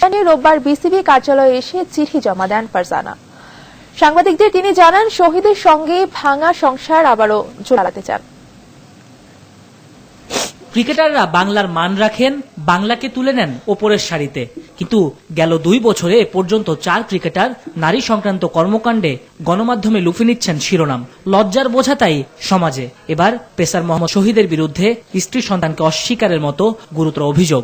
রোববার বিসিবি কার্যালয়ে এসে চিঠি জমা দেন ফারজানা। সাংবাদিকদের তিনি জানান, শহীদের সঙ্গে ভাঙা সংসার আবারও জোড়াতে চান। ক্রিকেটাররা বাংলার মান রাখেন, বাংলাকে তুলে নেন ওপরের সারিতে, কিন্তু গেল 2 বছরে এ পর্যন্ত 4 ক্রিকেটার নারী সংক্রান্ত কর্মকাণ্ডে গণমাধ্যমে লুফে নিচ্ছেন শিরোনাম। লজ্জার বোঝা তাই সমাজে। এবার পেসার মোহাম্মদ শহীদের বিরুদ্ধে স্ত্রী সন্তানকে অস্বীকারের মতো গুরুতর অভিযোগ।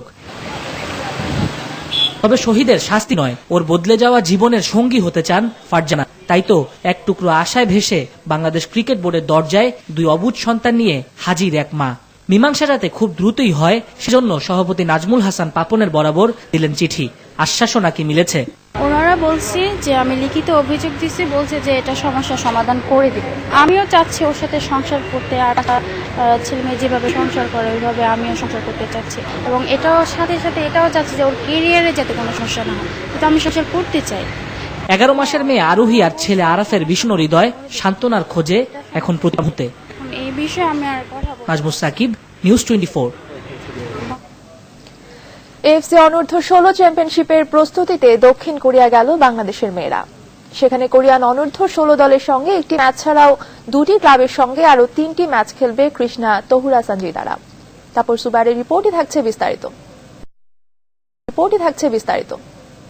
তবে শহীদের শাস্তি নয়, ওর বদলে যাওয়া জীবনের সঙ্গী হতে চান ফারজানা। তাই তো এক টুকরো আশায় ভেসে বাংলাদেশ ক্রিকেট বোর্ডের দরজায় 2 অবুঝ সন্তান নিয়ে হাজির এক মা। মীমাংসা যাতে খুব দ্রুতই হয়, সেজন্য সভাপতি নাজমুল হাসান পাপনের বরাবর দিলেন চিঠি। আশ্বাসও নাকি মিলেছে। ওনারা বলছে যে আমি লিখিত অভিযোগ দিচ্ছি, বলছে যে এটা সমস্যার সমাধান করে দিবে। আমিও চাচ্ছি ওর সাথে সংসার করতে, আর ছেলে মেয়ে যেভাবে সংসার করে ওইভাবে আমিও সংসার করতে চাচ্ছি, এবং এটাও সাথে সাথে এটাও চাচ্ছি যে ওর কেরিয়ারে যাতে কোনো সমস্যা না হয়। কিন্তু আমি সংসার করতে চাই। 11 মাসের মেয়ে আরোহী আর ছেলে আরাফের বিষণ্ণ হৃদয় সান্ত্বনার খোঁজে এখন প্রতি মুহূর্তে। এই বিষয়ে আমি আর কথা বলবো। নাজমুস সাকিব, নিউজ 24। এএফসি অনূর্ধ্ব 16 চ্যাম্পিয়নশিপের প্রস্তুতিতে দক্ষিণ কোরিয়া গেল বাংলাদেশের মেয়েরা। সেখানে কোরিয়ান অনূর্ধ্ব 16 দলের সঙ্গে একটি ম্যাচ ছাড়াও 2টি ক্লাবের সঙ্গে আরো 3টি ম্যাচ খেলবে কৃষ্ণা তহুরা সঞ্জিদারা। তারপর সুবারের রিপোর্টে থাকছে বিস্তারিত।